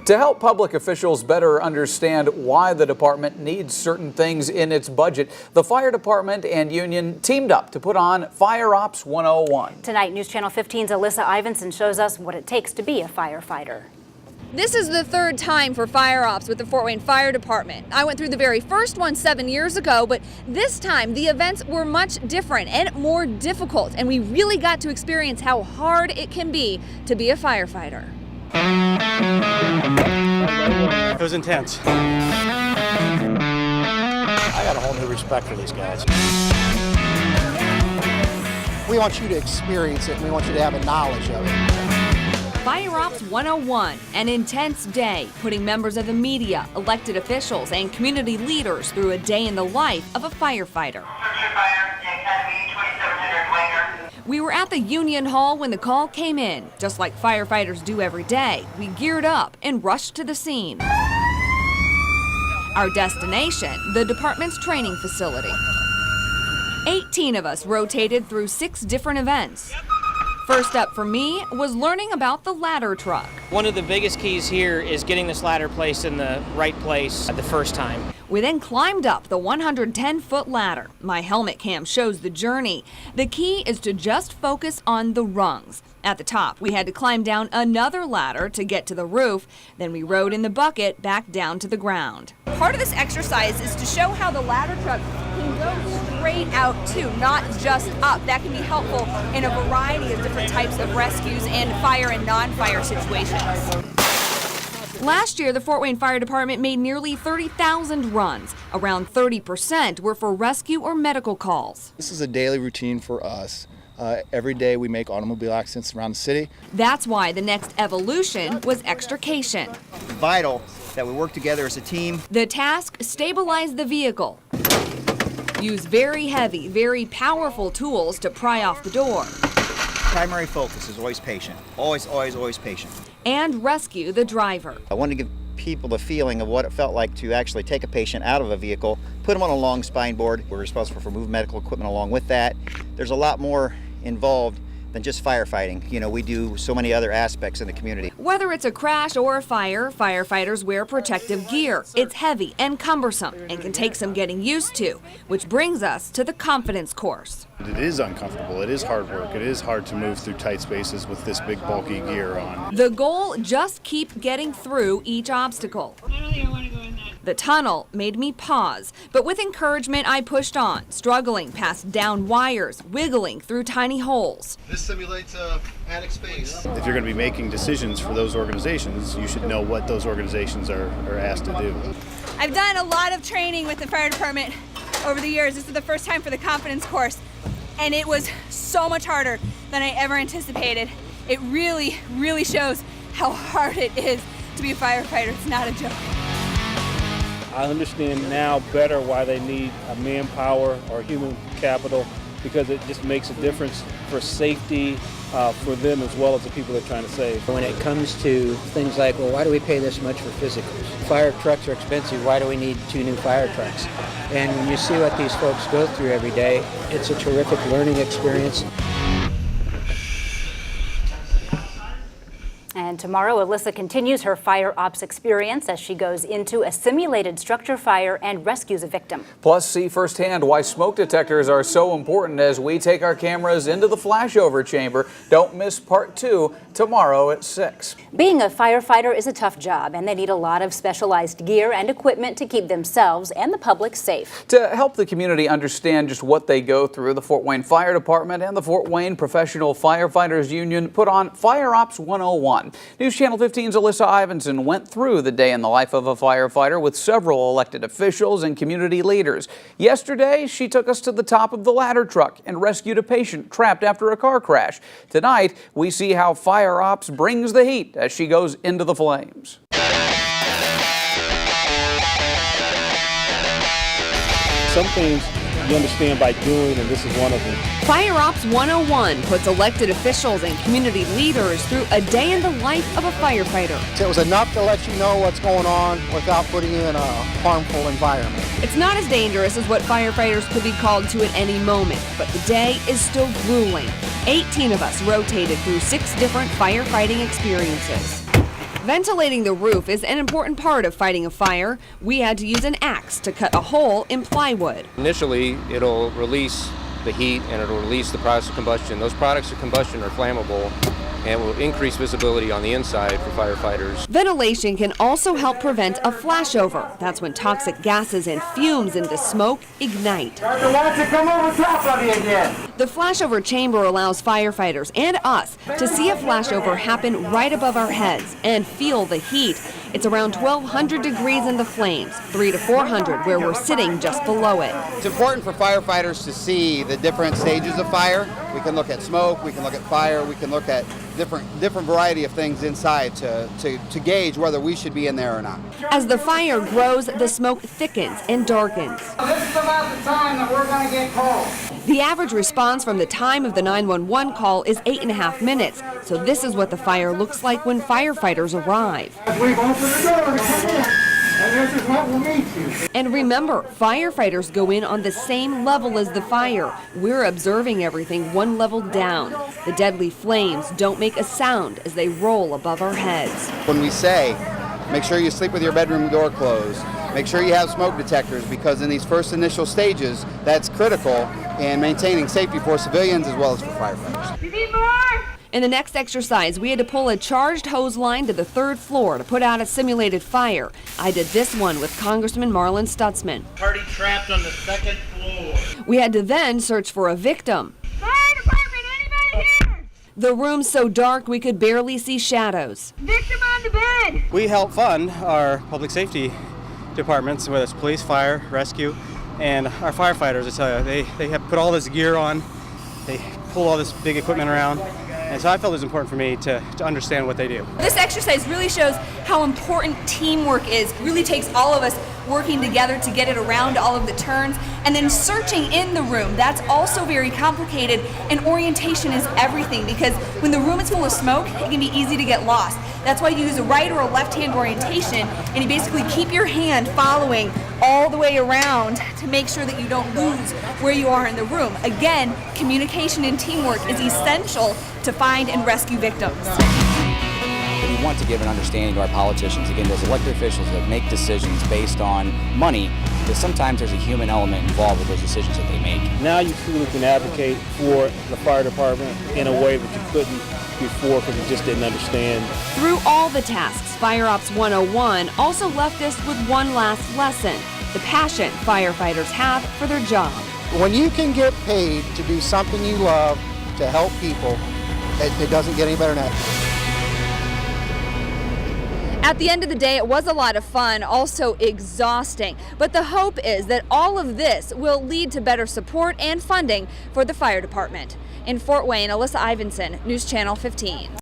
To help public officials better understand why the department needs certain things in its budget, the fire department and union teamed up to put on Fire Ops 101. Tonight, News Channel 15's Alyssa Ivinson shows us what it takes to be a firefighter. This is the third time for Fire Ops with the Fort Wayne Fire Department. I went through the very first one 7 years ago, but this time the events were much different and more difficult, and we really got to experience how hard it can be to be a firefighter. It was intense. I got a whole new respect for these guys. We want you to experience it, and we want you to have a knowledge of it. Fire Ops 101, an intense day, putting members of the media, elected officials, and community leaders through a day in the life of a firefighter. We were at the Union Hall when the call came in. Just like firefighters do every day, we geared up and rushed to the scene. Our destination, the department's training facility. 18 of us rotated through 6 different events. First up for me was learning about the ladder truck. One of the biggest keys here is getting this ladder placed in the right place the first time. We then climbed up the 110-foot ladder. My helmet cam shows the journey. The key is to just focus on the rungs. At the top, we had to climb down another ladder to get to the roof. Then we rode in the bucket back down to the ground. Part of this exercise is to show how the ladder truck can go straight out too, not just up. That can be helpful in a variety of different types of rescues and fire and non-fire situations. Last year, the Fort Wayne Fire Department made nearly 30,000 runs. Around 30% were for rescue or medical calls. This is a daily routine for us. Every day we make automobile accidents around the city. That's why the next evolution was extrication. Vital that we work together as a team. The task, stabilize the vehicle. Use very heavy, very powerful tools to pry off the door. Primary focus is always patient. Always patient. And rescue the driver. I want to give people the feeling of what it felt like to actually take a patient out of a vehicle, put them on a long spine board. We're responsible for moving medical equipment along with that. There's a lot more involved than just firefighting. You know, we do so many other aspects in the community. Whether it's a crash or a fire, firefighters wear protective gear. It's heavy and cumbersome and can take some getting used to, which brings us to the confidence course. It is uncomfortable, it is hard work, it is hard to move through tight spaces with this big bulky gear on. The goal, just keep getting through each obstacle. I don't think I want to go in that. The tunnel made me pause, but with encouragement I pushed on, struggling past down wires, wiggling through tiny holes. This simulates attic space. If you're going to be making decisions for those organizations, you should know what those organizations are asked to do. I've done a lot of training with the fire department over the years. This is the first time for the confidence course, and it was so much harder than I ever anticipated. It really shows how hard it is to be a firefighter. It's not a joke. I understand now better why they need a manpower or human capital, because it just makes a difference for safety for them as well as the people they're trying to save. When it comes to things like, well, why do we pay this much for physicals? Fire trucks are expensive, why do we need 2 new fire trucks? And when you see what these folks go through every day, it's a terrific learning experience. And tomorrow, Alyssa continues her fire ops experience as she goes into a simulated structure fire and rescues a victim. Plus, see firsthand why smoke detectors are so important as we take our cameras into the flashover chamber. Don't miss part 2 tomorrow at 6. Being a firefighter is a tough job, and they need a lot of specialized gear and equipment to keep themselves and the public safe. To help the community understand just what they go through, the Fort Wayne Fire Department and the Fort Wayne Professional Firefighters Union put on Fire Ops 101. News Channel 15's Alyssa Ivinson went through the day in the life of a firefighter with several elected officials and community leaders. Yesterday, she took us to the top of the ladder truck and rescued a patient trapped after a car crash. Tonight, we see how Fire Ops brings the heat as she goes into the flames. Some things you understand by doing, and this is one of them. Fire Ops 101 puts elected officials and community leaders through a day in the life of a firefighter. It was enough to let you know what's going on without putting you in a harmful environment. It's not as dangerous as what firefighters could be called to at any moment, but the day is still grueling. 18 of us rotated through 6 different firefighting experiences. Ventilating the roof is an important part of fighting a fire. We had to use an axe to cut a hole in plywood. Initially, it'll release the heat and it'll release the products of combustion. Those products of combustion are flammable and will increase visibility on the inside for firefighters. Ventilation can also help prevent a flashover. That's when toxic gases and fumes into smoke ignite. The flashover chamber allows firefighters and us to see a flashover happen right above our heads and feel the heat. It's around 1,200 degrees in the flames, 300 to 400 where we're sitting just below it. It's important for firefighters to see the different stages of fire. We can look at smoke, we can look at fire, we can look at different variety of things inside to gauge whether we should be in there or not. As the fire grows, the smoke thickens and darkens. This is about the time that we're going to get called. The average response from the time of the 911 call is 8.5 minutes. So this is what the fire looks like when firefighters arrive. We open the door to come in, and this is what we'll meet you. And remember, firefighters go in on the same level as the fire. We're observing everything one level down. The deadly flames don't make a sound as they roll above our heads. When we say, make sure you sleep with your bedroom door closed, make sure you have smoke detectors, because in these first initial stages, that's critical in maintaining safety for civilians as well as for firefighters. You need more? In the next exercise, we had to pull a charged hose line to the 3rd floor to put out a simulated fire. I did this one with Congressman Marlin Stutzman. Party trapped on the 2nd floor. We had to then search for a victim. Fire department, anybody here? The room's so dark we could barely see shadows. Victim on the bed. We help fund our public safety departments, whether it's police, fire, rescue, and our firefighters. I tell you, they have put all this gear on, they pull all this big equipment around, and so I felt it was important for me to understand what they do. This exercise really shows how important teamwork is. It really takes all of us working together to get it around all of the turns, and then searching in the room. That's also very complicated, and orientation is everything, because when the room is full of smoke, it can be easy to get lost. That's why you use a right or a left-hand orientation, and you basically keep your hand following all the way around to make sure that you don't lose where you are in the room. Again, communication and teamwork is essential to find and rescue victims. We want to give an understanding to our politicians, again, those elected officials that make decisions based on money, because sometimes there's a human element involved with those decisions that they make. Now you truly can advocate for the fire department in a way that you couldn't before because you just didn't understand. Through all the tasks, Fire Ops 101 also left us with one last lesson: the passion firefighters have for their job. When you can get paid to do something you love, to help people, it doesn't get any better than that. At the end of the day, it was a lot of fun, also exhausting. But the hope is that all of this will lead to better support and funding for the fire department. In Fort Wayne, Alyssa Ivinson, News Channel 15.